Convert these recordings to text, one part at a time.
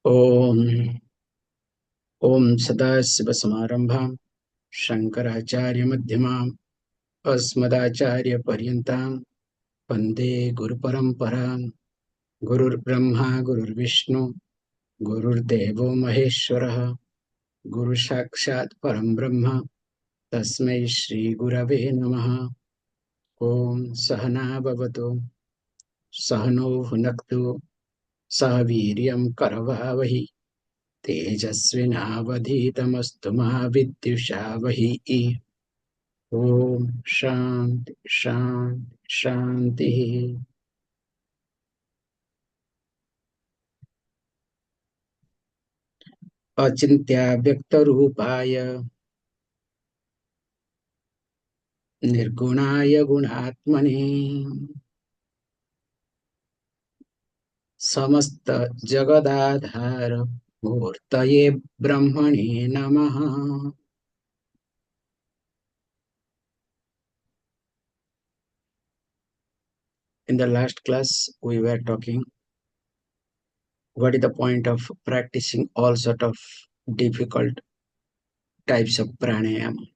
ओम ओम सदाशिवसमारंभां शंकराचार्यमध्यमाम् अस्मदाचार्यपर्यन्तां वन्दे गुरुपरम्परां। गुरुर्ब्रह्मा गुरुर्विष्णु गुरुर्देवो महेश्वरः गुरुसाक्षात् परं ब्रह्म तस्मै श्रीगुरवे नमः। ओम सहना भवतु सहनो भुनक्तु सह वीर्यं करवावहि तेजस्विनावधीतमस्तु मा विद्विषावहि। ओम शांति शांति शांति। अचिंत्य व्यक्त रूपाय निर्गुणाय गुणात्मने समस्त जगदाधार मूर्तये ब्रह्मणे नमः। In the last class we were talking what is the point of practicing all sort of difficult types of pranayama,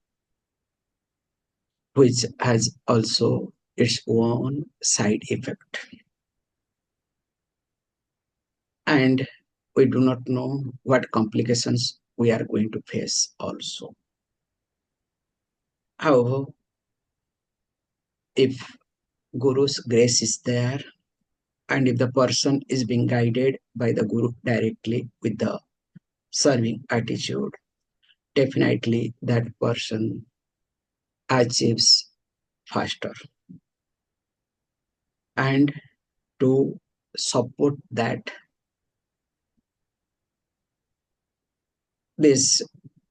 which has also its own side effect. And we do not know what complications we are going to face also. However, if Guru's grace is there, and if the person is being guided by the Guru directly with the serving attitude, definitely that person achieves faster. And to support that, this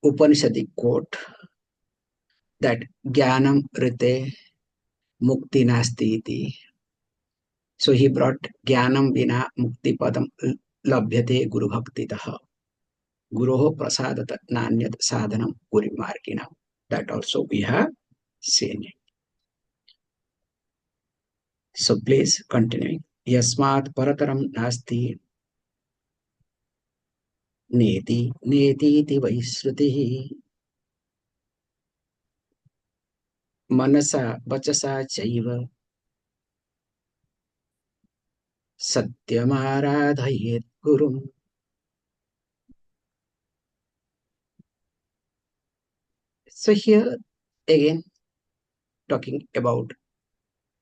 Upanishadic quote that Jnanam Rite Mukti Nasti iti. So he brought Jnanam Vina Mukti Padam Labhyate Guru Bhaktitaha. Guroho Prasadat Nanyat Sadhanam Guri Margina. That also we have seen. So please continue. Yasmat Parataram Nasti Neti Neti Ti Vaisruti Manasa Vachasa Chaiva Satyamaradhayet Gurum. So here again talking about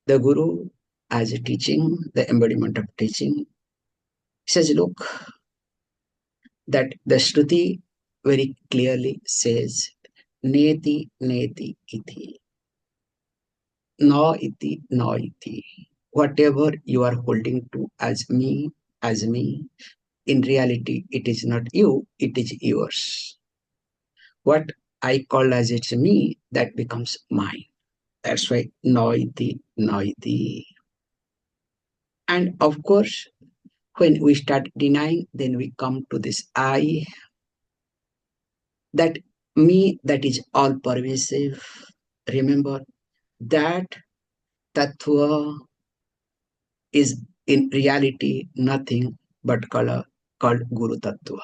the Guru as a teaching, the embodiment of teaching. He says, look, that the Shruti very clearly says, Neti, Neti, Iti. No, Iti, no, Iti. Whatever you are holding to as me, in reality, it is not you, it is yours. What I call as it's me, that becomes mine. That's why noiti, noiti. And of course, when we start denying, then we come to this I, that me, that is all pervasive. Remember that Tattva is in reality nothing but called Guru Tattva.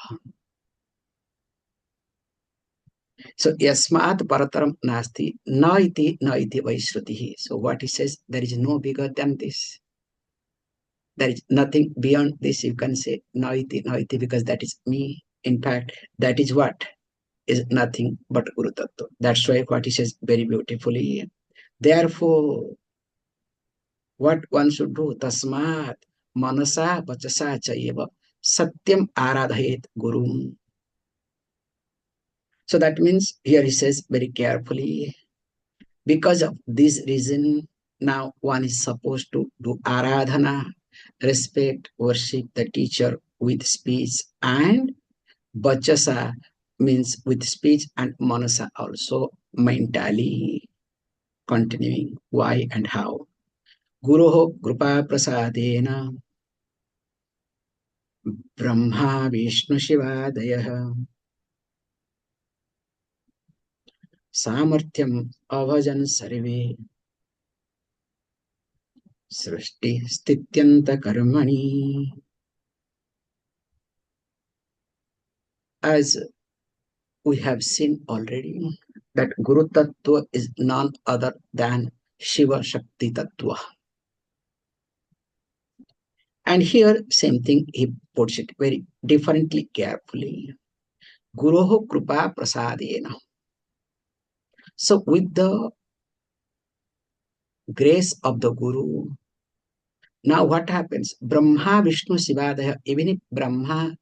So yasmat parataram nasti naiti vaishrutihi. So what he says, there is no bigger than this. There is nothing beyond this. You can say naiti because that is me. In fact, that is what is nothing but Guru Tattva. That's why what he says very beautifully. Therefore, what one should do, tasmat manasa vachasa chayeva satyam aradhayet gurum. So that means here he says very carefully, because of this reason, now one is supposed to do aradhana, respect, worship the teacher with speech, and vachasa means with speech, and manasa also mentally. Continuing why and how. Guruho Krupa Prasadena Brahma Vishnu Shivadayah Samarthyam Avajan Sarve Srishti Stityanta Karmani. as we have seen already, that Guru Tattva is none other than Shiva Shakti Tattva. And here, same thing, he puts it very differently, carefully. Guroho Krupa Prasadena. So, with the grace of the Guru, now what happens? Brahma, Vishnu, Shivadaya, even if Brahma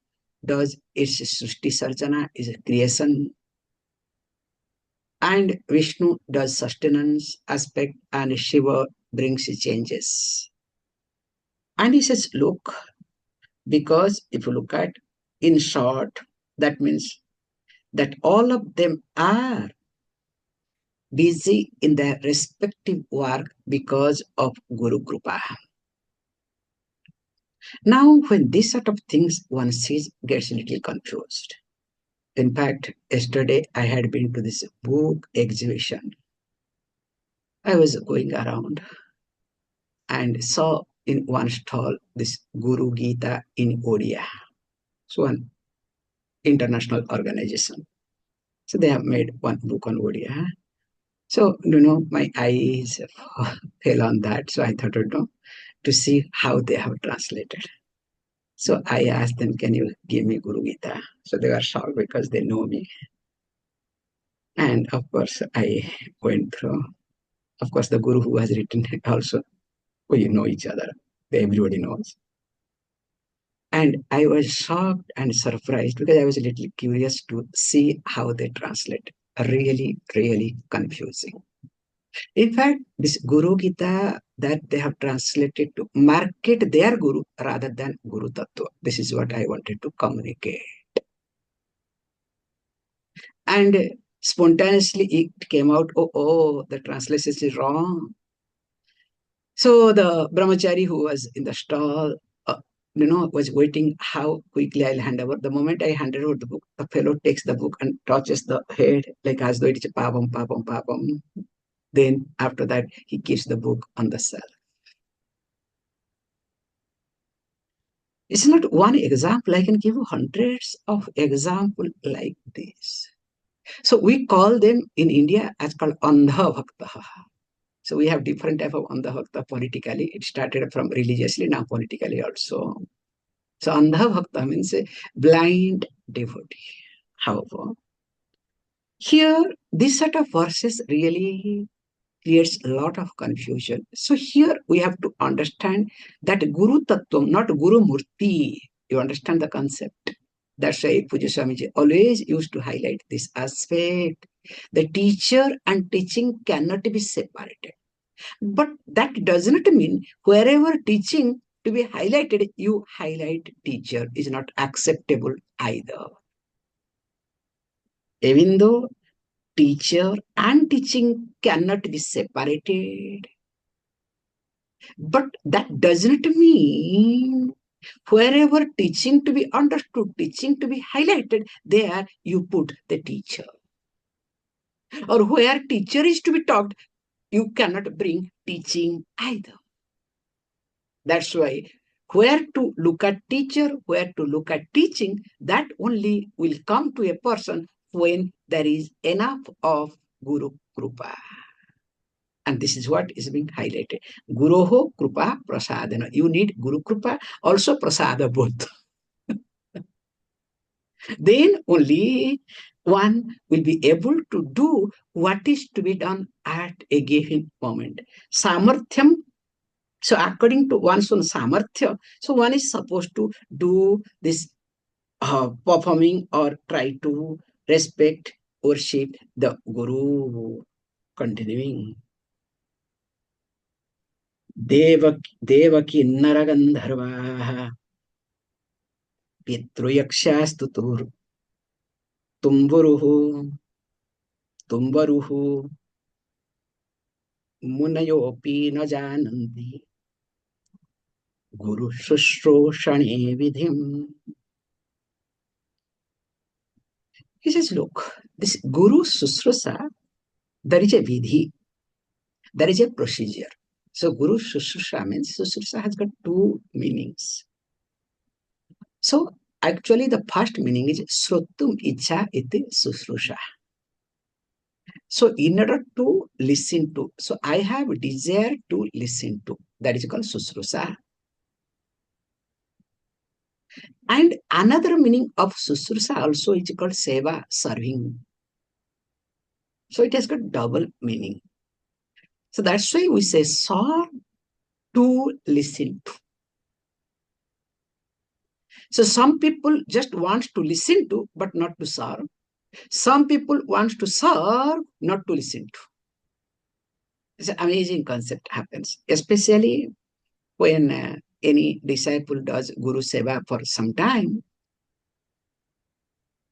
does its Srishti Sarjana, is a creation, and Vishnu does sustenance aspect, and Shiva brings changes. And he says, look, because if you look at in short, that means that all of them are busy in their respective work because of Guru Krupa. Now, when this sort of things one sees, gets a little confused. In fact, yesterday I had been to this book exhibition. I was going around and saw in one stall this Guru Gita in Odia. So one international organization. So they have made one book on Odia. So, my eyes fell on that. So I thought, to see how they have translated. So I asked them, can you give me Guru Gita? So they were shocked because they know me. And of course, I went through. Of course, the Guru who has written it also, we know each other. Everybody knows. And I was shocked and surprised because I was a little curious to see how they translate. Really, really confusing. In fact, this Guru Gita that they have translated to market their Guru rather than Guru Tattva. This is what I wanted to communicate. And spontaneously it came out, the translation is wrong. So the brahmachari who was in the stall, was waiting how quickly I'll hand over. The moment I handed over the book, the fellow takes the book and touches the head like as though it is a papam, papam, papam. Then after that, he keeps the book on the shelf. It's not one example. I can give you hundreds of examples like this. So we call them in India as called Andha Bhakta. So we have different type of Andha Bhakta politically. It started from religiously, now politically also. So Andha Bhakta means a blind devotee. However, here this set of verses really creates a lot of confusion. So here we have to understand that Guru Tattvam, not Guru Murti. You understand the concept? That's why Puja Swamiji always used to highlight this aspect. The teacher and teaching cannot be separated. But that does not mean wherever teaching to be highlighted, you highlight teacher is not acceptable either. Even though teacher and teaching cannot be separated, but that does not mean wherever teaching to be understood, teaching to be highlighted, there you put the teacher. Or where teacher is to be taught, you cannot bring teaching either. That's why where to look at teacher, where to look at teaching, that only will come to a person when there is enough of Guru Krupa. And this is what is being highlighted. Guroho Krupa Prasadana. You need Guru Krupa, also Prasada both. Then only one will be able to do what is to be done at a given moment. Samarthyam. So according to one's own samarthya, so one is supposed to do this performing or try to respect, worship the Guru. Continuing. Devaki Naragandharvaha Pitruyakshastu Tumburuhu Tumbaruhu Munayopi na jananti Guru Shustroshane Vidhim. He says, look, this Guru Susrusa, there is a vidhi, there is a procedure. So Guru Susrusa means Susrusa has got two meanings. So Actually, the first meaning is Srotum Icha iti Susrusha. So, in order to listen to, so I have desire to listen to. That is called Susrusa. And another meaning of Susrusa also is called Seva, serving. So, it has got double meaning. So, that's why we say serve to listen to. So, some people just want to listen to, but not to serve. Some people want to serve, not to listen to. It's an amazing concept happens, especially when any disciple does Guru Seva for some time.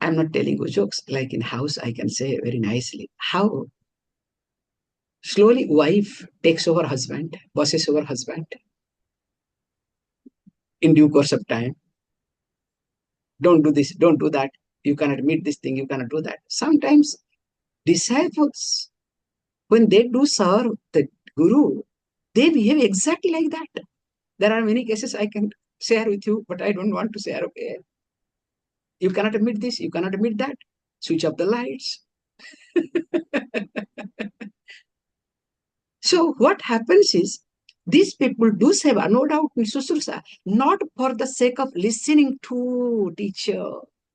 I'm not telling you jokes, like in house, I can say very nicely how slowly wife takes over husband, bosses over husband in due course of time. Don't do this, don't do that. You cannot meet this thing, you cannot do that. Sometimes disciples, when they do serve the Guru, they behave exactly like that. There are many cases I can share with you, but I don't want to share. Okay, you cannot admit this, you cannot admit that. Switch off the lights. So what happens is these people do seva, no doubt, Susursa, not for the sake of listening to teacher.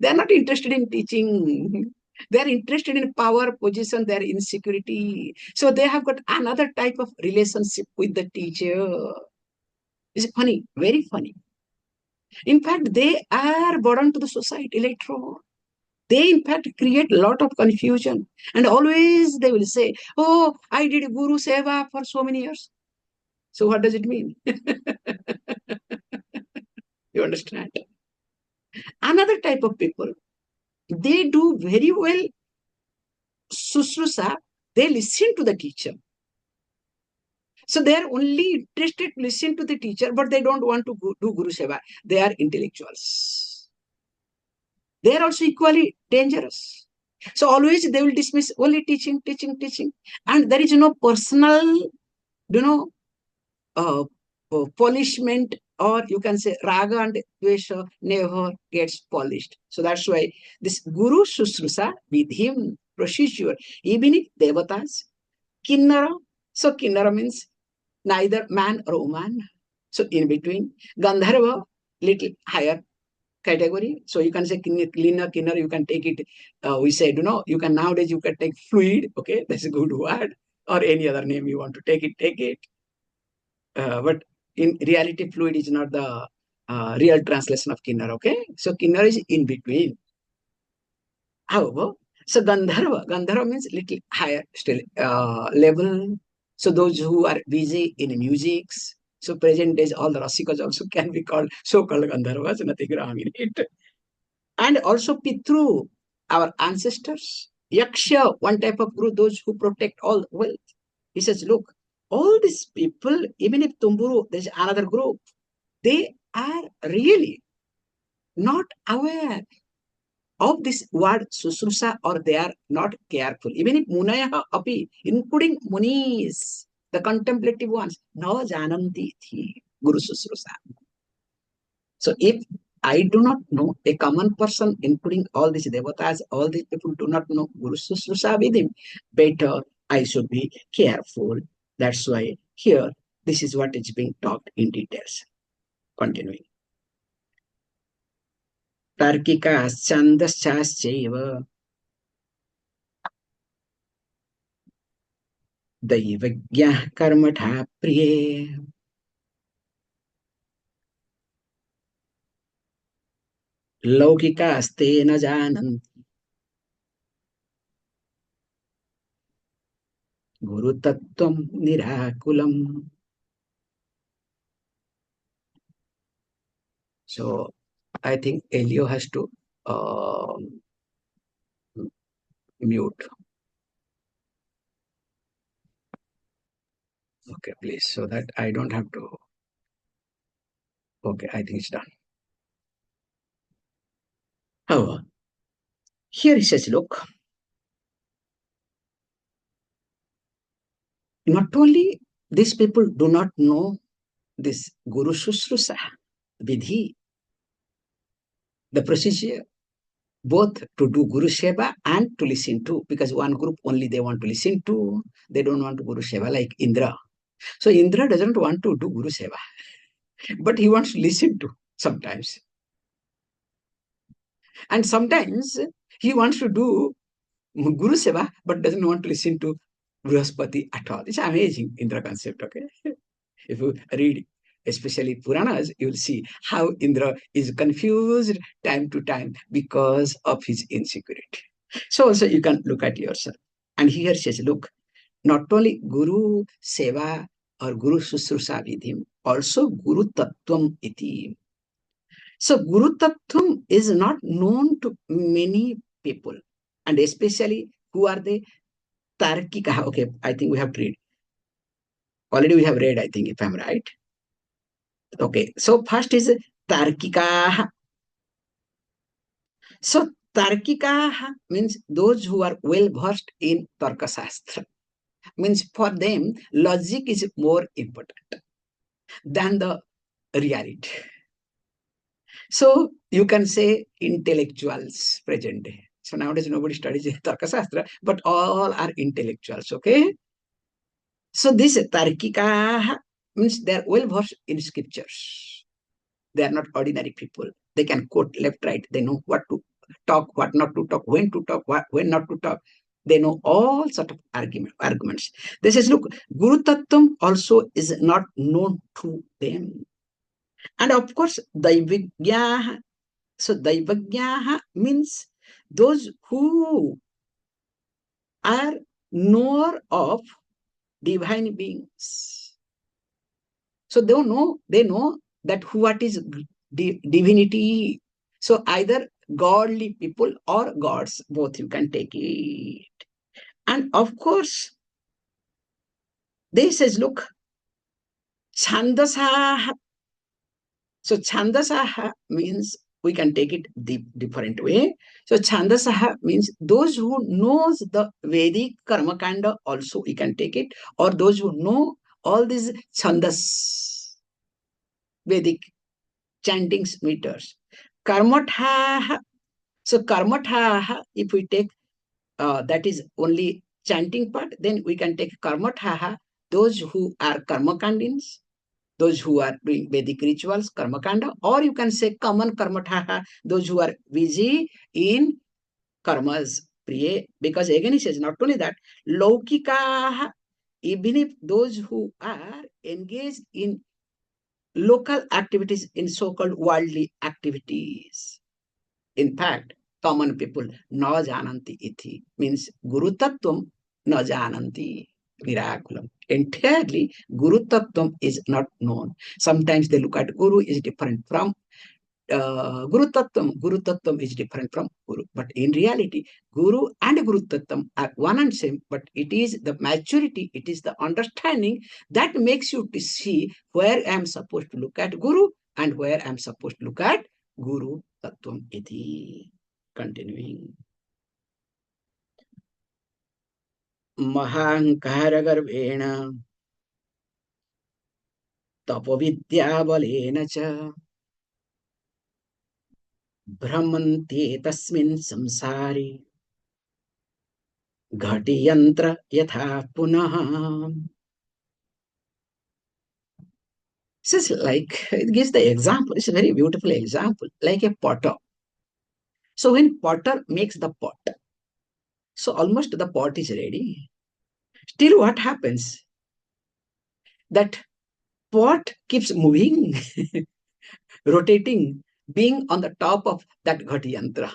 They are not interested in teaching. They are interested in power, position, their insecurity. So they have got another type of relationship with the teacher. It's funny, very funny. In fact, they are burden to the society later on. They, in fact, create a lot of confusion. And always they will say, oh, I did Guru Seva for so many years. So what does it mean? You understand? Another type of people, they do very well Susrusa. They listen to the teacher. So they are only interested to listen to the teacher, but they don't want to do Guru Seva. They are intellectuals. They are also equally dangerous. So always they will dismiss only teaching, teaching, teaching. And there is no personal, you know, uh, polishment, or you can say raga and dvesha never gets polished. So that's why this Guru Shusrusa with him procedure, even if devatas, Kinnara, so Kinnara means neither man or woman. So in between, Gandharva, little higher category. So you can say cleaner, kinner, you can take it. We said, you can nowadays you can take fluid. Okay, that's a good word. Or any other name you want to take it, take it. But in reality, fluid is not the real translation of kinner. Okay, so kinner is in between. However, so Gandharva means little higher still level. So those who are busy in musics, so present days, all the Rasikas also can be called so-called Gandharvas, nothing wrong in it. And also Pitru, our ancestors. Yaksha, one type of guru, those who protect all wealth. He says, look, all these people, even if Tumburu, there's another group, they are really not aware of this word Susrusa, or they are not careful. Even if Munayaha api, including Munis, the contemplative ones, na jananti thi Guru Susrusa. So if I do not know, a common person, including all these devatas, all these people do not know Guru Susrusa with him, better I should be careful. That's why here, this is what is being talked in details. Continuing. Tarkikaschandaschaiva दैवज्ञः कर्मठा प्रिये लौकिकास्ते न जानन्ति गुरुतत्त्वं निराकुलम्. So I think Elio has to mute. Okay, please, so that I don't have to. Okay, I think it's done. However, here he says, look, not only these people do not know this Guru Shusrusa Vidhi, the procedure both to do Guru Seva and to listen to, because one group only they want to listen to, they don't want to Guru Seva, like Indra. So Indra doesn't want to do Guru Seva, but he wants to listen to sometimes. And sometimes he wants to do Guru Seva, but doesn't want to listen to Brihaspati at all. It's amazing Indra concept, okay? If you read especially Puranas, you will see how Indra is confused time to time because of his insecurity. So also you can look at yourself. And here says, look, not only Guru Seva or Guru Susrusa Vidhim, also Guru Tattvam iti. So Guru Tattvam is not known to many people, and especially who are they? Tarkika. Okay, I think we have to read. Already we have read, I think, if I'm right. Okay, so first is Tarkika. So Tarkika means those who are well versed in Tarka Shastra. Means for them, logic is more important than the reality. So you can say intellectuals present day. So nowadays nobody studies Tarka Shastra, but all are intellectuals, okay? So this Tarkika means they are well versed in scriptures. They are not ordinary people. They can quote left, right. They know what to talk, what not to talk, when to talk, when not to talk. They know all sort of arguments. They says, look, Guru Tattvam also is not known to them. And of course, Daivagyaha. So Daivagyaha means those who are knower of divine beings. So they know that what is divinity. So either godly people or gods, both you can take it. And of course, they says, look, Chandasaha. So Chandasaha means we can take it different way. So Chandasaha means those who knows the Vedic Karma Kanda also we can take it, or those who know all these Chandas, Vedic chantings meters. Karmatha. So Karmatha, if we take that is only chanting part, then we can take Karmatha, those who are Karmakandins, those who are doing Vedic rituals, Karmakanda, or you can say common Karmatha, those who are busy in karmas, priye, because again he says not only that, Laukika, even if those who are engaged in local activities, in so-called worldly activities. In fact, common people, na jananti iti, means Guru Tattvam na jananti Gurukulam. Entirely, Guru Tattvam is not known. Sometimes they look at Guru is different from Guru Tattvam is different from Guru. But in reality, Guru and Guru Tattvam are one and same, but it is the maturity, it is the understanding that makes you to see where I am supposed to look at Guru and where I am supposed to look at Guru Tattvam iti. Continuing. Mahankara garbhena tapavidya balena cha brahmante tasmin samsari ghati yantra yatha punah. This is like, it gives the example, it's a very beautiful example, like a potter. So when potter makes the pot, so almost the pot is ready. Still what happens? That pot keeps moving, rotating, being on the top of that ghati yantra,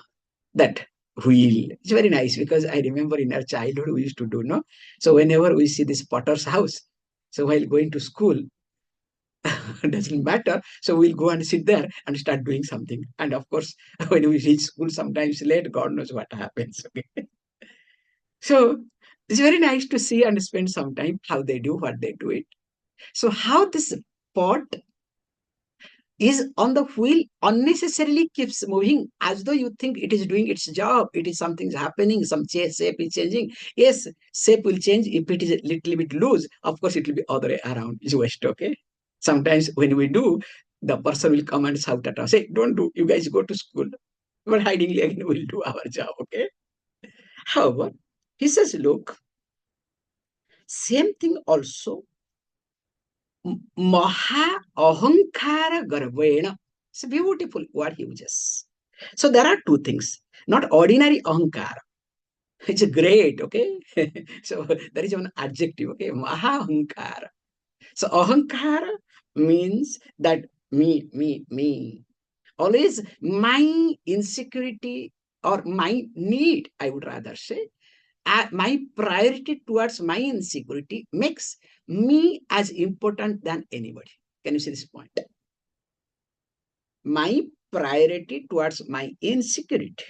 that wheel. It's very nice because I remember in our childhood we used to do, no? So whenever we see this potter's house, so while going to school, doesn't matter. So we'll go and sit there and start doing something. And of course, when we reach school, sometimes late, God knows what happens. Okay. So it's very nice to see and spend some time how they do what they do it. So how this pot is on the wheel unnecessarily keeps moving as though you think it is doing its job. It is something's happening, some shape is changing. Yes, shape will change if it is a little bit loose. Of course, it will be other way around. It's waste, okay? Sometimes when we do, the person will come and shout at us, say, don't do, you guys go to school. but hidingly again we'll do our job, okay? However, he says, look, same thing also, maha ahankara garvena. It's a beautiful word he uses. So there are two things, not ordinary ahankara. It's great, okay? So there is one adjective, okay? Maha ahankara. So ahankara means that me. Always my insecurity or my need, I would rather say, my priority towards my insecurity makes me as important than anybody. Can you see this point? My priority towards my insecurity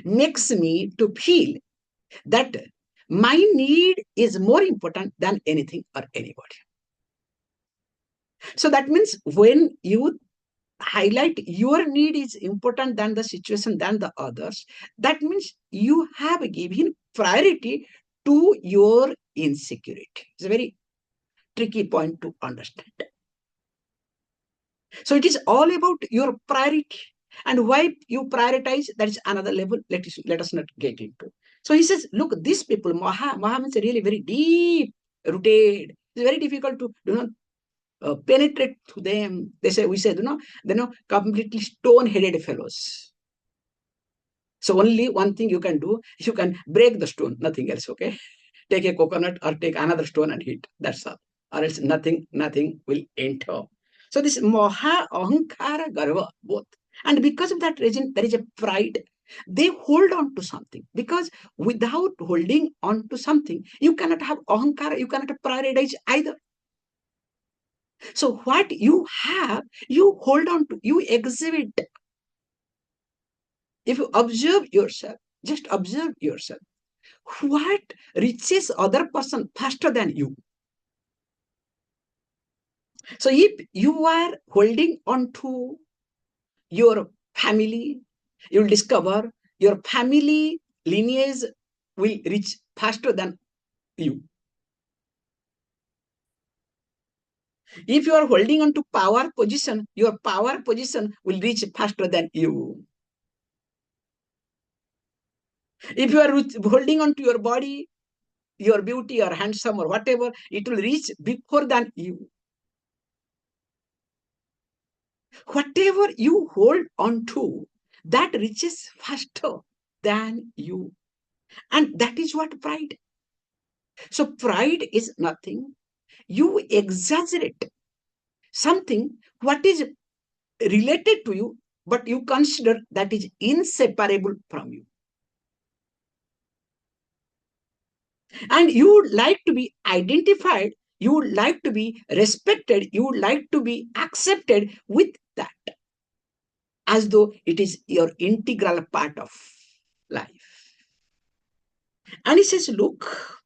makes me to feel that my need is more important than anything or anybody. So that means when you highlight your need is important than the situation, than the others, that means you have given priority to your insecurity. It's a very tricky point to understand. So it is all about your priority. And why you prioritize, that is another level. Let us not get into. So he says, look, these people, Maha means really very deep rooted. It's very difficult to penetrate to them. We say, they're not completely stone-headed fellows. So only one thing you can do, you can break the stone, nothing else, okay? Take a coconut or take another stone and hit, that's all. Or else nothing will enter. So this moha, ahankara, garva, both. And because of that reason, there is a pride. They hold on to something. Because without holding on to something, you cannot have ahankara, you cannot prioritize either. So what you have, you hold on to, you exhibit. If you observe yourself, just observe yourself. What reaches other person faster than you? So if you are holding on to your family, you'll discover your family lineage will reach faster than you. If you are holding on to power position, your power position will reach faster than you. If you are holding on to your body, your beauty or handsome or whatever, it will reach before than you. Whatever you hold on to, that reaches faster than you. And that is what pride. So pride is nothing. You exaggerate something what is related to you, but you consider that is inseparable from you. And you would like to be identified, you would like to be respected, you would like to be accepted with that, as though it is your integral part of life. And he says, look,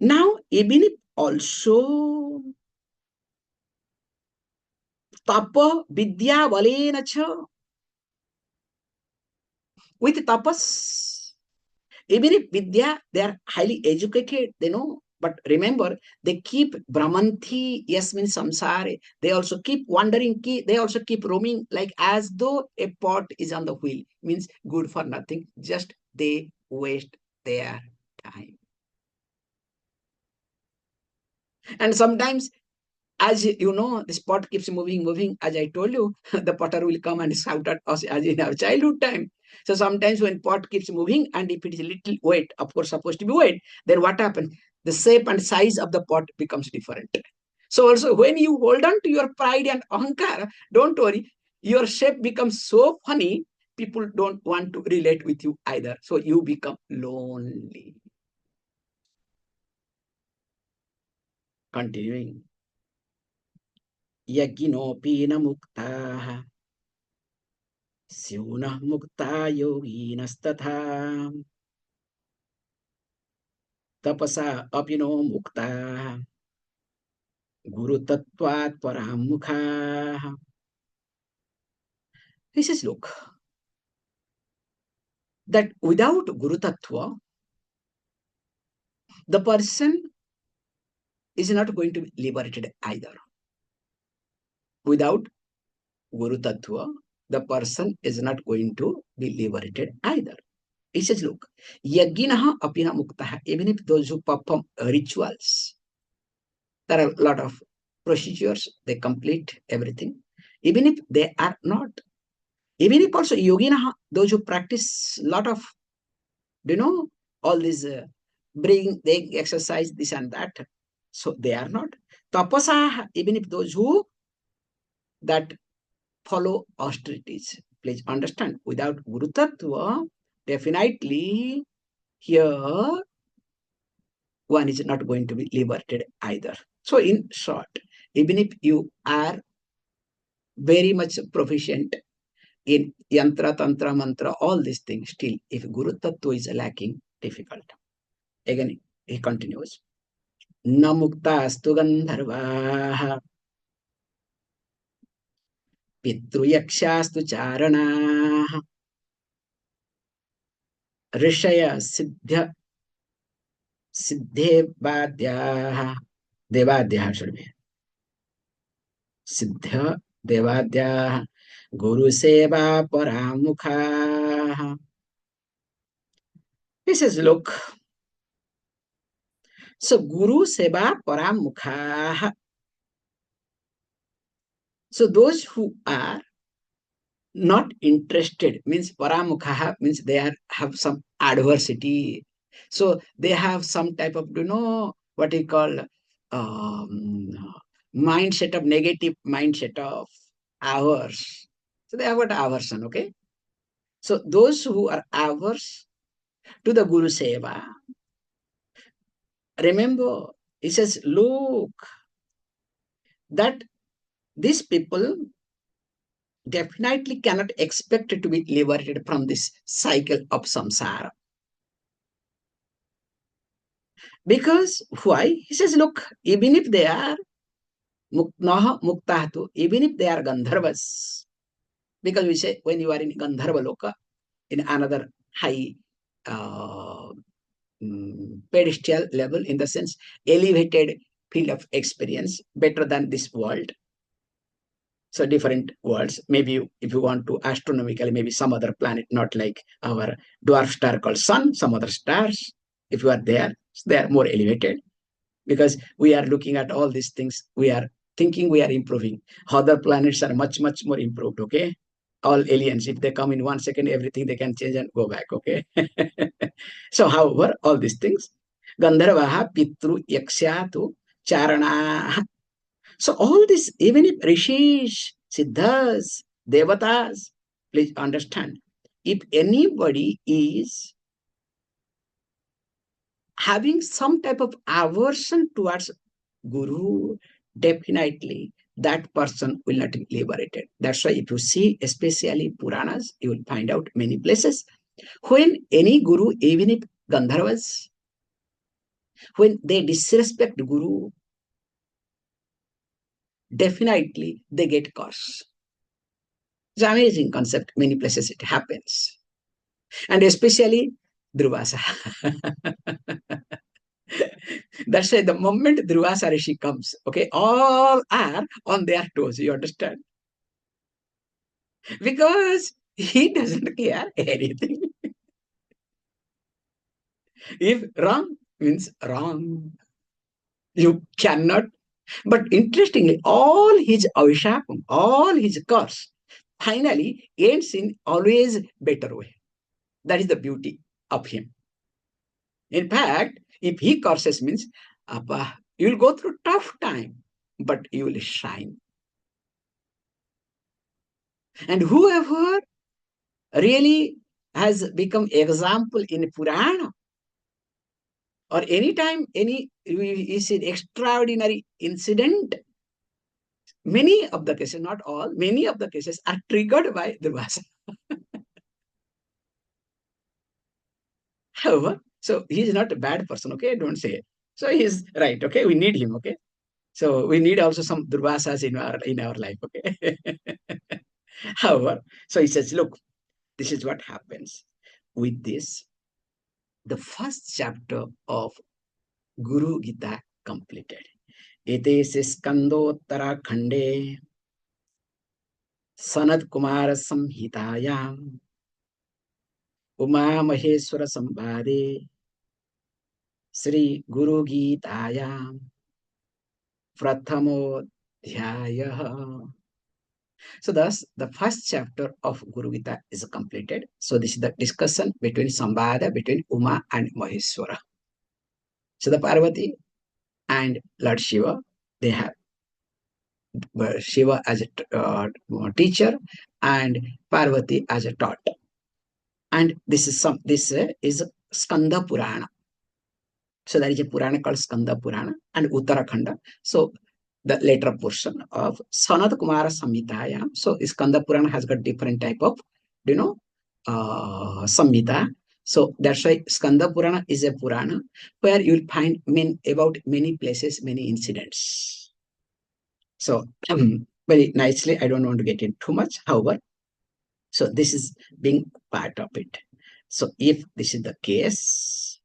now even if also tapa vidya valena cha, with tapas, even if vidya, they are highly educated, they know. But remember, they keep Brahmanthi, yes means samsare. They also keep wandering, they also keep roaming like as though a pot is on the wheel. Means good for nothing. Just they waste their time. And sometimes, as you know, this pot keeps moving. As I told you, the potter will come and shout at us as in our childhood time. So sometimes when pot keeps moving and if it is a little weight, of course supposed to be weight, then what happens? The shape and size of the pot becomes different. So also when you hold on to your pride and ahankara, don't worry, your shape becomes so funny, people don't want to relate with you either. So you become lonely. Continuing. Yaginopi na muktaha स्यूनः मुक्ता योगिनस्तथा तपसा अपि no मुक्ताः गुरुतत्त्वात् परामुखाः. He says, look, that without Guru Tattva, the person is not going to be liberated either. Without Guru Tattva, the person is not going to be liberated either. He says, look, yaginaha apina muktaha, even if those who perform rituals, there are a lot of procedures, they complete everything. Even if they are not, even if also yoginaha, those who practice a lot of, all these bring, they exercise this and that. So they are not. Tapasaha, even if those who that follow austerities. Please understand, without Guru Tattva, definitely here one is not going to be liberated either. So, in short, even if you are very much proficient in yantra, tantra, mantra, all these things, still, if Guru Tattva is lacking, difficult. Again, he continues. Na mukta astu gandharvaha pitruyakshastu charanaha ऋषय सिद्ध सिद्धेवाद्याः देवाद्याः should be सिद्ध देवाद्याः गुरुसेवा परामुखाः. He says, look, so Guru Seva Paramukha. So those who are not interested, means Paramukha means they have some adversity. So they have some type of, what you call mindset of negative mindset of averse. So they have got aversion, okay? So those who are averse to the Guru Seva, remember, he says, look, that these people definitely cannot expect to be liberated from this cycle of samsara. Because why? He says, look, even if they are muknaha muktahatu, even if they are Gandharvas, because we say when you are in Gandharva Loka, in another high pedestal level, in the sense elevated field of experience, better than this world. So different worlds. Maybe if you want to astronomically, maybe some other planet, not like our dwarf star called Sun, some other stars. If you are there, they are more elevated. Because we are looking at all these things, we are thinking we are improving. Other planets are much, much more improved, okay? All aliens, if they come in 1 second, everything they can change and go back, okay? So, however, all these things, Gandharvaha, Pitru, Yakshatu, Charana. So, all this, even if Rishis, Siddhas, Devatas, please understand, if anybody is having some type of aversion towards Guru, definitely that person will not be liberated. That's why if you see, especially Puranas, you will find out many places, when any Guru, even if Gandharvas, when they disrespect Guru, definitely they get cursed. It's an amazing concept. Many places it happens. And especially Durvasa. That's why the moment Durvasa Rishi comes, okay, all are on their toes, you understand? Because he doesn't care anything. If wrong means wrong, you cannot. But interestingly, all his avishapam, all his curse, finally ends in always better way. That is the beauty of him. In fact, if he curses means, Appa, you will go through tough time, but you will shine. And whoever really has become example in Purana, or any time any is an extraordinary incident, many of the cases, not all, many of the cases are triggered by Durvasa. However, so he is not a bad person, okay? Don't say it. So he is right, okay? We need him, okay? So we need also some Durvasas in our life, okay? However, so he says, look, this is what happens. With this, the first chapter of Guru Gita completed. Ete se skandotara khande Sanat Kumara Samhitayam Uma Maheswara Sambhade Sri Guru Gitayam Prathamodhyayah. So thus the first chapter of Guru Gita is completed. So this is the discussion between Sambhada between Uma and Maheswara. So the Parvati and Lord Shiva, they have Shiva as a teacher and Parvati as a taught. And this is Skanda Purana. So there is a Purana called Skanda Purana and Uttarakhanda. So the later portion of Sanat Kumara Samhitaya. So Skanda Purana has got different type of, you know, Samhita. So that's why Skanda Purana is a Purana where you'll find about many places, many incidents. So very nicely, I don't want to get in too much. However, so this is being part of it. So if this is the case,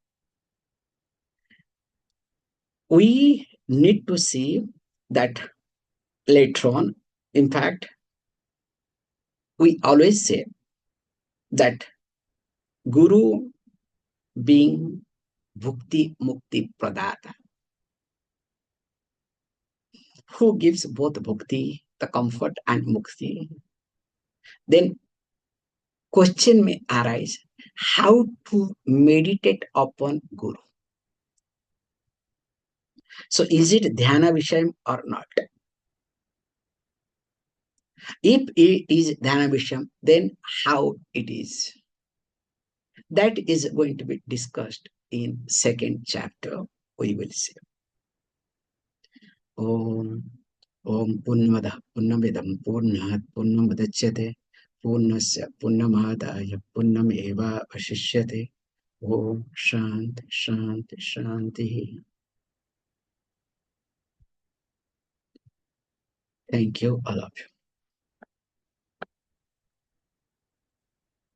we need to see that later on. In fact, we always say that Guru being Bhukti Mukti Pradata, who gives both Bhukti, the comfort, and Mukti, then question may arise how to meditate upon Guru. So is it Dhyana Vishayam or not? If it is Dhyana Vishayam, then how it is? That is going to be discussed in second chapter, we will see. Om Om Purnamada Purnamidam Purnat Purnamadachyate Purnasya Purnamadaya Purnameva Vashishyate. Om Shanti Shanti Shanti. Thank you, all of you.